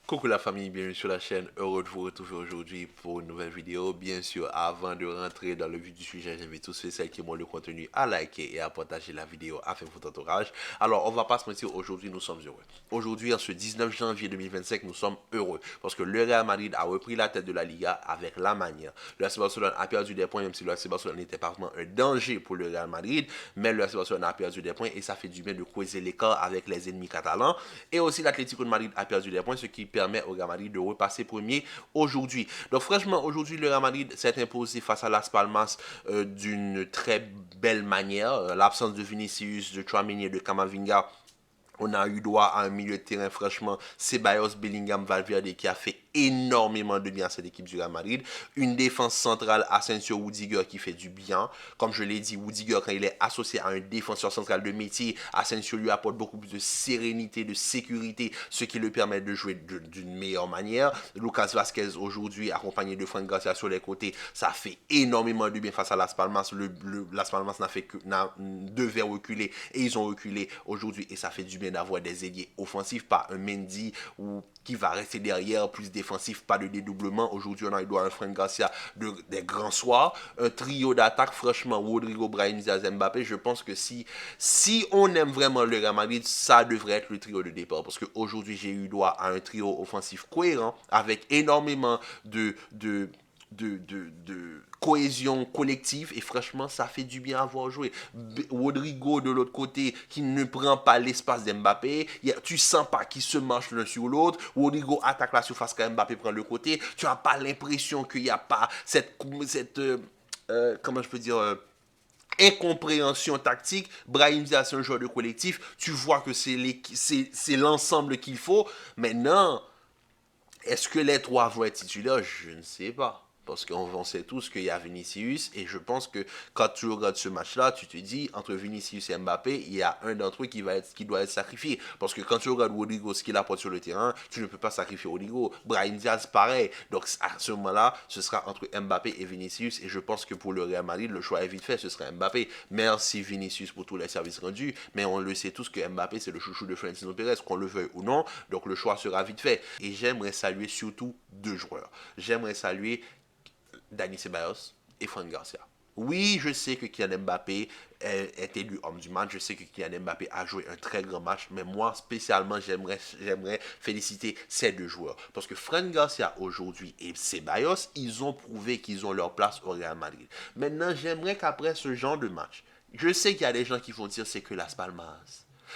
Coucou la famille, bienvenue sur la chaîne. Heureux de vous retrouver aujourd'hui pour une nouvelle vidéo. Bien sûr, avant de rentrer dans le vif du sujet, j'invite tous ceux et celles qui aiment le contenu à liker et à partager la vidéo afin de votre entourage. Alors, on va pas se mentir, aujourd'hui nous sommes heureux. Aujourd'hui, en ce 19 janvier 2025, nous sommes heureux parce que le Real Madrid a repris la tête de la Liga avec la manière. Le FC Barcelone a perdu des points, même si le FC Barcelone n'était pas vraiment un danger pour le Real Madrid, mais le FC Barcelone a perdu des points et ça fait du bien de creuser l'écart avec les ennemis catalans. Et aussi, l'Atlético de Madrid a perdu des points, ce qui permet au Real Madrid de repasser premier aujourd'hui. Donc franchement, aujourd'hui, le Real Madrid s'est imposé face à Las Palmas d'une très belle manière. L'absence de Vinicius, de Tchouaméni et de Camavinga, on a eu droit à un milieu de terrain, franchement, Ceballos, Bellingham, Valverde qui a fait énormément de bien à cette équipe du Real Madrid. Une défense centrale, Asensio, Rudiger qui fait du bien. Comme je l'ai dit, Rudiger, quand il est associé à un défenseur central de métier, Asensio lui apporte beaucoup plus de sérénité, de sécurité, ce qui lui permet de jouer d'une meilleure manière. Lucas Vazquez aujourd'hui, accompagné de Fran Garcia sur les côtés, ça fait énormément de bien face à Las Palmas. Las Palmas devait reculer et ils ont reculé aujourd'hui et ça fait du bien d'avoir des ailiers offensifs, pas un Mendy ou qui va rester derrière, plus défensif, pas de dédoublement. Aujourd'hui, on a eu droit à un Fran Garcia des grands soirs. Un trio d'attaque, franchement, Rodrigo, Brahim Diaz, Mbappé. Je pense que si on aime vraiment le Real Madrid, ça devrait être le trio de départ. Parce qu'aujourd'hui, j'ai eu droit à un trio offensif cohérent avec énormément de cohésion collective et franchement ça fait du bien à voir jouer. Rodrigo de l'autre côté qui ne prend pas l'espace d'Mbappé, tu sens pas qu'ils se marchent l'un sur l'autre. Rodrigo attaque la surface quand Mbappé prend le côté, tu n'as pas l'impression qu'il n'y a pas comment je peux dire incompréhension tactique. Brahim Diaz c'est un joueur de collectif, tu vois que c'est l'ensemble qu'il faut. Maintenant, est-ce que les trois vont être titulaires? Je ne sais pas. Parce qu'on sait tous qu'il y a Vinicius et je pense que quand tu regardes ce match-là, tu te dis entre Vinicius et Mbappé, il y a un d'entre eux qui doit être sacrifié. Parce que quand tu regardes Rodrigo, ce qu'il apporte sur le terrain, tu ne peux pas sacrifier Rodrigo. Brahim Diaz, pareil. Donc à ce moment-là, ce sera entre Mbappé et Vinicius et je pense que pour le Real Madrid, le choix est vite fait, ce sera Mbappé. Merci Vinicius pour tous les services rendus, mais on le sait tous que Mbappé c'est le chouchou de Florentino Pérez, qu'on le veuille ou non, donc le choix sera vite fait. Et j'aimerais saluer surtout deux joueurs. J'aimerais saluer Dani Ceballos et Fran Garcia. Oui, je sais que Kylian Mbappé est élu homme du match. Je sais que Kylian Mbappé a joué un très grand match. Mais moi, spécialement, j'aimerais féliciter ces deux joueurs. Parce que Fran Garcia aujourd'hui et Ceballos, ils ont prouvé qu'ils ont leur place au Real Madrid. Maintenant, j'aimerais qu'après ce genre de match, je sais qu'il y a des gens qui vont dire c'est que Las Palmas.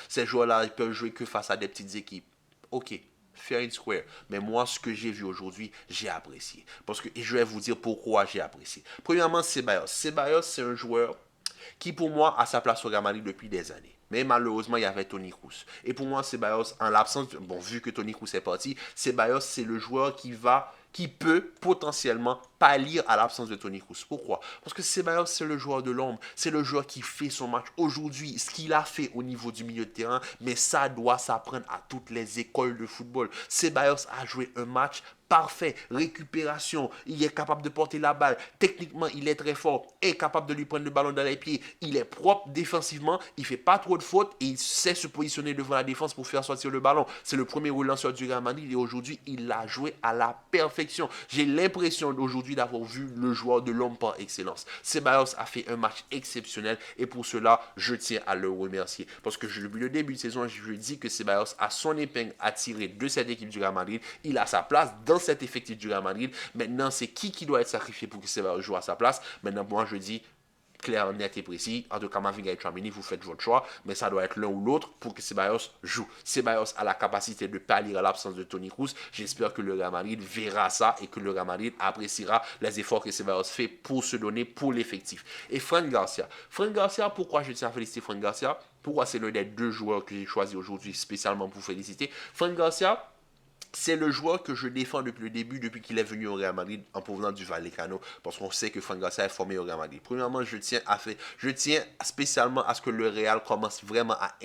Ces joueurs-là, ils peuvent jouer que face à des petites équipes. Ok, fair and square. Mais moi, ce que j'ai vu aujourd'hui, j'ai apprécié. Parce que, et je vais vous dire pourquoi j'ai apprécié. Premièrement, Ceballos. Ceballos, c'est un joueur qui, pour moi, a sa place au Real Madrid depuis des années. Mais malheureusement, il y avait Toni Kroos. Et pour moi, Ceballos, en l'absence, bon, vu que Toni Kroos est parti, Ceballos, c'est le joueur qui peut potentiellement pallier à l'absence de Toni Kroos. Pourquoi? Parce que Ceballos, c'est le joueur de l'ombre. C'est le joueur qui fait son match aujourd'hui. Ce qu'il a fait au niveau du milieu de terrain, mais ça doit s'apprendre à toutes les écoles de football. Ceballos a joué un match parfait, récupération, il est capable de porter la balle, techniquement il est très fort, est capable de lui prendre le ballon dans les pieds, il est propre défensivement, il fait pas trop de fautes et il sait se positionner devant la défense pour faire sortir le ballon. C'est le premier relanceur du Real Madrid et aujourd'hui il l'a joué à la perfection. J'ai l'impression aujourd'hui d'avoir vu le joueur de l'homme par excellence. Ceballos a fait un match exceptionnel et pour cela je tiens à le remercier parce que depuis le début de saison je dis que Ceballos a son épingle à tirer de cette équipe du Real Madrid, il a sa place dans cet effectif du Real Madrid. Maintenant, c'est qui doit être sacrifié pour que Ceballos joue à sa place. Maintenant, moi, je dis clair, net et précis. En tout cas, Camavinga et Tchouaméni, vous faites votre choix, mais ça doit être l'un ou l'autre pour que Ceballos joue. Ceballos a la capacité de pallier à l'absence de Toni Kroos. J'espère que le Real Madrid verra ça et que le Real Madrid appréciera les efforts que Ceballos fait pour se donner pour l'effectif. Et Fran Garcia. Fran Garcia, pourquoi je tiens à féliciter Fran Garcia? Pourquoi c'est l'un des deux joueurs que j'ai choisi aujourd'hui spécialement pour féliciter? Fran Garcia, c'est le joueur que je défends depuis le début, depuis qu'il est venu au Real Madrid en provenant du Vallecano, parce qu'on sait que Fran Garcia est formé au Real Madrid. Premièrement, je tiens spécialement à ce que le Real commence vraiment à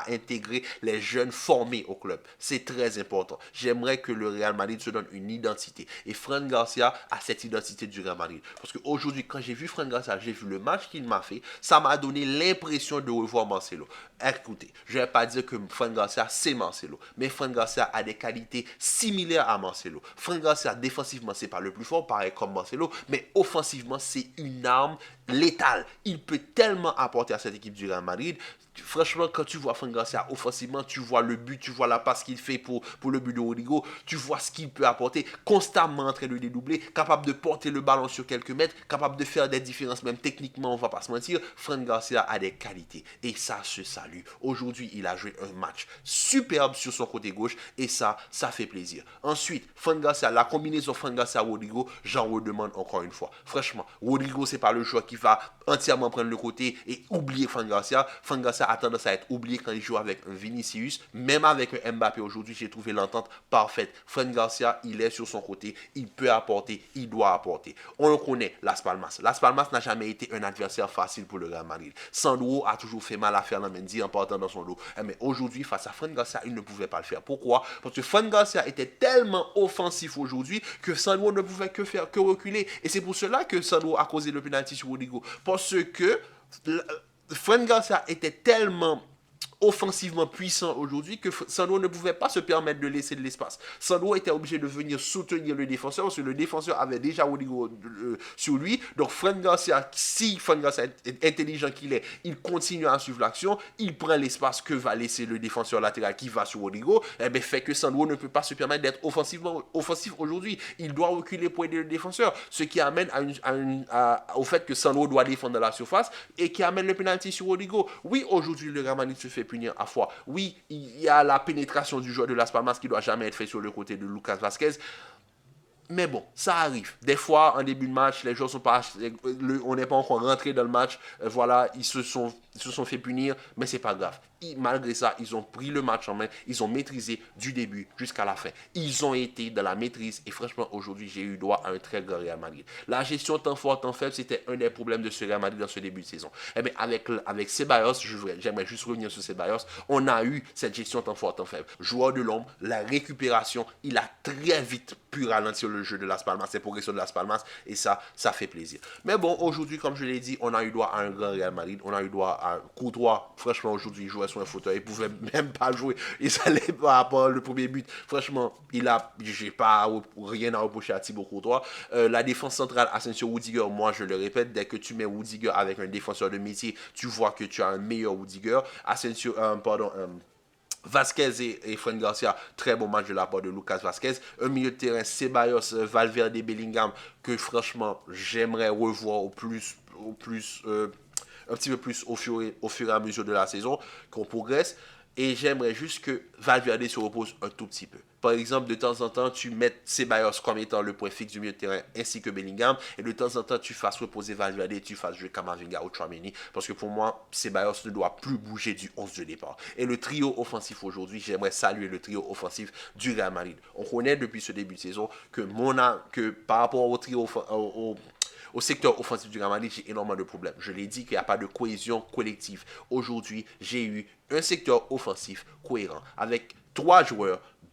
intégrer les jeunes formés au club. C'est très important. J'aimerais que le Real Madrid se donne une identité. Et Fran Garcia a cette identité du Real Madrid. Parce qu'aujourd'hui, quand j'ai vu Fran Garcia, j'ai vu le match qu'il m'a fait, ça m'a donné l'impression de revoir Marcelo. Écoutez, je ne vais pas dire que Fran Garcia, c'est Marcelo, mais Fran Garcia a des qualités similaire à Marcelo. Frank Garcia, défensivement, c'est pas le plus fort, pareil comme Marcelo, mais offensivement, c'est une arme létale. Il peut tellement apporter à cette équipe du Real Madrid. Franchement, quand tu vois Frank Garcia offensivement, tu vois le but, tu vois la passe qu'il fait pour le but de Rodrigo, tu vois ce qu'il peut apporter, constamment en train de dédoubler, capable de porter le ballon sur quelques mètres, capable de faire des différences, même techniquement, on va pas se mentir. Frank Garcia a des qualités et ça se salue. Aujourd'hui, il a joué un match superbe sur son côté gauche et ça fait plaisir. Ensuite, Frank Garcia, la combinaison Frank Garcia-Rodrigo, j'en redemande encore une fois. Franchement, Rodrigo, c'est pas le joueur qui va entièrement prendre le côté et oublier Frank Garcia. Frank Garcia a tendance à être oublié quand il joue avec un Vinicius. Même avec un Mbappé aujourd'hui, j'ai trouvé l'entente parfaite. Frank Garcia, il est sur son côté, il peut apporter, il doit apporter. On le connaît, Las Palmas. Las Palmas n'a jamais été un adversaire facile pour le Real Madrid. Sandro a toujours fait mal à Ferland Mendy en partant dans son dos. Mais aujourd'hui, face à Frank Garcia, il ne pouvait pas le faire. Pourquoi? Parce que Frank Garcia était tellement offensif aujourd'hui que Sandro ne pouvait que reculer. Et c'est pour cela que Sandro a causé le penalty sur Rodrigo. Parce que Frank Garcia était tellement offensivement puissant aujourd'hui que Sandro ne pouvait pas se permettre de laisser de l'espace. Sandro était obligé de venir soutenir le défenseur parce que le défenseur avait déjà Rodrigo sur lui. Donc Frank Garcia, si Frank Garcia est intelligent qu'il est, il continue à suivre l'action, il prend l'espace que va laisser le défenseur latéral qui va sur Rodrigo, et bien fait que Sandro ne peut pas se permettre d'être offensif aujourd'hui. Il doit reculer pour aider le défenseur, ce qui amène au fait que Sandro doit défendre dans la surface et qui amène le penalty sur Rodrigo. Oui, aujourd'hui le Real Madrid se fait punir à fois. Oui, il y a la pénétration du joueur de Las Palmas qui ne doit jamais être fait sur le côté de Lucas Vazquez. Mais bon, ça arrive. Des fois, en début de match, les joueurs sont pas, on n'est pas encore rentré dans le match. Voilà, ils se sont fait punir, mais c'est pas grave. Malgré ça, ils ont pris le match en main. Ils ont maîtrisé du début jusqu'à la fin. Ils ont été dans la maîtrise. Et franchement, aujourd'hui, j'ai eu droit à un très grand Real Madrid. La gestion temps fort, temps faible, c'était un des problèmes de ce Real Madrid dans ce début de saison. Eh bien, avec Ceballos, j'aimerais juste revenir sur Ceballos. On a eu cette gestion temps fort, temps faible. Joueur de l'ombre, la récupération, il a très vite pu ralentir le jeu de Las Palmas, ses progressions de Las Palmas, et ça fait plaisir. Mais bon, aujourd'hui, comme je l'ai dit, on a eu droit à un grand Real Madrid, on a eu droit à Courtois. Franchement, aujourd'hui, il jouait sur un fauteuil, il pouvait même pas jouer, il s'allait par rapport au premier but. Franchement, j'ai pas rien à reprocher à Thibaut Courtois. La défense centrale, Asensio, Rudiger, moi je le répète, dès que tu mets Rudiger avec un défenseur de métier, tu vois que tu as un meilleur Rudiger. Vasquez et Frank Garcia, très bon match de la part de Lucas Vasquez. Un milieu de terrain, Ceballos, Valverde, Bellingham, que franchement, j'aimerais revoir un petit peu plus au fur et à mesure de la saison, qu'on progresse. Et j'aimerais juste que Valverde se repose un tout petit peu. Par exemple, de temps en temps, tu mets Ceballos comme étant le point fixe du milieu de terrain ainsi que Bellingham. Et de temps en temps, tu fasses reposer Valverde et tu fasses jouer Camavinga ou Tchouaméni. Parce que pour moi, Ceballos ne doit plus bouger du 11 de départ. Et le trio offensif aujourd'hui, j'aimerais saluer le trio offensif du Real Madrid. On connaît depuis ce début de saison que par rapport au trio au secteur offensif du Real Madrid, j'ai énormément de problèmes. Je l'ai dit qu'il n'y a pas de cohésion collective. Aujourd'hui, j'ai eu un secteur offensif cohérent avec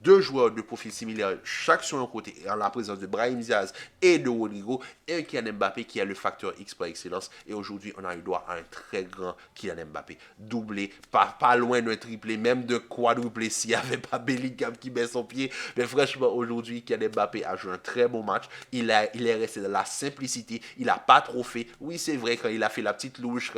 2 joueurs de profil similaire, chaque sur un côté, en la présence de Brahim Diaz et de Rodrigo, et un Kylian Mbappé qui est le facteur X par excellence. Et aujourd'hui, on a eu droit à un très grand Kylian Mbappé. Doublé, pas loin d'un triplé, même de quadruplé s'il n'y avait pas Bellingham qui met son pied. Mais franchement, aujourd'hui, Kylian Mbappé a joué un très bon match. Il est resté dans la simplicité. Il n'a pas trop fait. Oui, c'est vrai, quand il a fait la petite louche,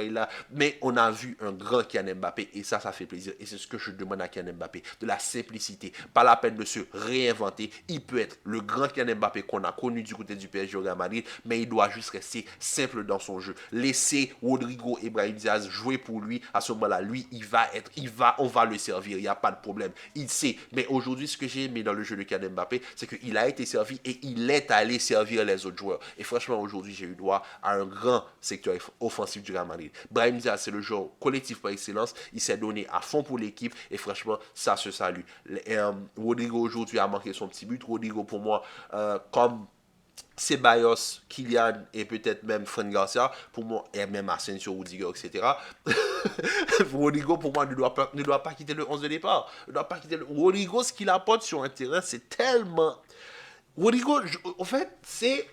mais on a vu un grand Kylian Mbappé. Et ça fait plaisir. Et c'est ce que je demande à Kylian Mbappé. De la simplicité. Pas la peine de se réinventer. Il peut être le grand Kylian Mbappé qu'on a connu du côté du PSG au Real Madrid, mais il doit juste rester simple dans son jeu. Laisser Rodrigo et Brahim Diaz jouer pour lui. À ce moment-là, lui, on va le servir. Il n'y a pas de problème. Il sait. Mais aujourd'hui, ce que j'ai aimé dans le jeu de Kylian Mbappé, c'est qu'il a été servi et il est allé servir les autres joueurs. Et franchement, aujourd'hui, j'ai eu droit à un grand secteur offensif du Real Madrid. Brahim Diaz, c'est le joueur collectif par excellence. Il s'est donné à fond pour l'équipe et franchement, ça se salue. Rodrigo aujourd'hui a manqué son petit but. Rodrigo pour moi, comme Ceballos, Kylian et peut-être même Frank Garcia, pour moi, et même Asensio, Rudiger, etc. Rodrigo, pour moi, ne doit pas quitter le 11 de départ. Rodrigo, ce qu'il apporte sur un terrain, c'est tellement... Rodrigo, en fait, c'est...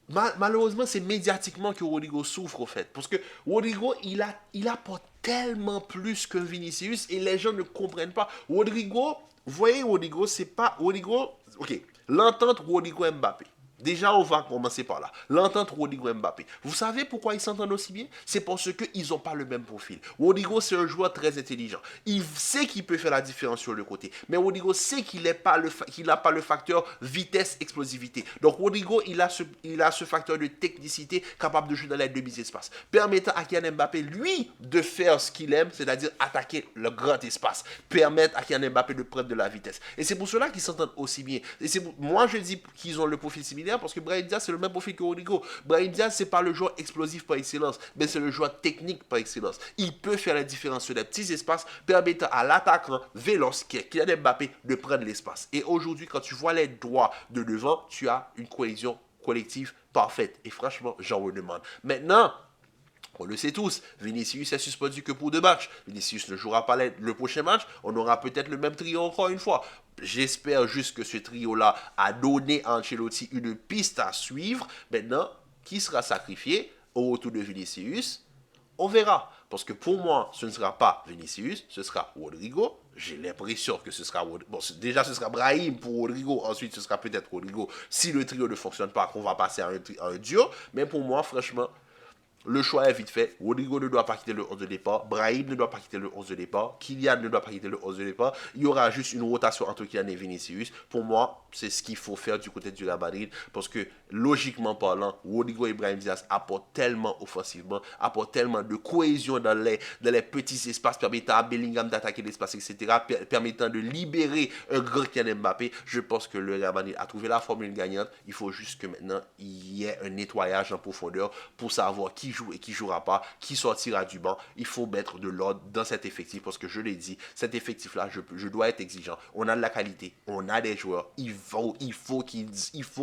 Malheureusement, c'est médiatiquement que Rodrigo souffre, au fait. Parce que Rodrigo, il apporte tellement plus que Vinicius et les gens ne comprennent pas. Rodrigo, vous voyez, Rodrigo, c'est pas. Rodrigo, ok, l'entente Rodrigo-Mbappé. Déjà, on va commencer par là. L'entente Rodrigo-Mbappé. Vous savez pourquoi ils s'entendent aussi bien? C'est parce qu'ils n'ont pas le même profil. Rodrigo, c'est un joueur très intelligent. Il sait qu'il peut faire la différence sur le côté. Mais Rodrigo sait qu'il n'a pas le facteur vitesse-explosivité. Donc, Rodrigo, il a ce facteur de technicité capable de jouer dans les demi-espaces, permettant à Kylian Mbappé, lui, de faire ce qu'il aime, c'est-à-dire attaquer le grand espace, permettre à Kylian Mbappé de prendre de la vitesse. Et c'est pour cela qu'ils s'entendent aussi bien. Moi, je dis qu'ils ont le profil similaire parce que Brahim Diaz, c'est le même profil que Rodrigo. Brahim Diaz, c'est pas le joueur explosif par excellence, mais c'est le joueur technique par excellence. Il peut faire la différence sur des petits espaces, permettant à l'attaquant véloce, qui est Kylian Mbappé, de prendre l'espace. Et aujourd'hui, quand tu vois les droits de devant, tu as une cohésion collective parfaite. Et franchement, j'en redemande. Maintenant, on le sait tous, Vinicius est suspendu que pour 2 matchs. Vinicius ne jouera pas le prochain match. On aura peut-être le même trio encore une fois. J'espère juste que ce trio-là a donné à Ancelotti une piste à suivre. Maintenant, qui sera sacrifié au retour de Vinicius? On verra. Parce que pour moi, ce ne sera pas Vinicius, ce sera Rodrigo. J'ai l'impression que ce sera Rodrigo. Bon, déjà, ce sera Brahim pour Rodrigo. Ensuite, ce sera peut-être Rodrigo. Si le trio ne fonctionne pas, qu'on va passer à un duo. Mais pour moi, franchement, le choix est vite fait. Rodrigo ne doit pas quitter le 11 de départ. Brahim ne doit pas quitter le 11 de départ. Kylian ne doit pas quitter le 11 de départ. Il y aura juste une rotation entre Kylian et Vinicius. Pour moi, c'est ce qu'il faut faire du côté du Real Madrid. Parce que, logiquement parlant, Rodrigo et Brahim Diaz apportent tellement offensivement, apportent tellement de cohésion dans les petits espaces, permettant à Bellingham d'attaquer l'espace, etc. Permettant de libérer un grand Kylian Mbappé. Je pense que le Real Madrid a trouvé la formule gagnante. Il faut juste que maintenant, il y ait un nettoyage en profondeur pour savoir qui joue et qui jouera pas, qui sortira du banc. Il faut mettre de l'ordre dans cet effectif parce que je l'ai dit, cet effectif-là, je dois être exigeant. On a de la qualité, on a des joueurs. Il faut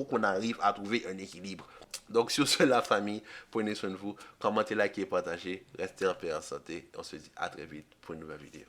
qu'on arrive à trouver un équilibre. Donc sur ce, la famille, prenez soin de vous, commentez, likez, partagez, restez en paix, en santé. On se dit à très vite pour une nouvelle vidéo.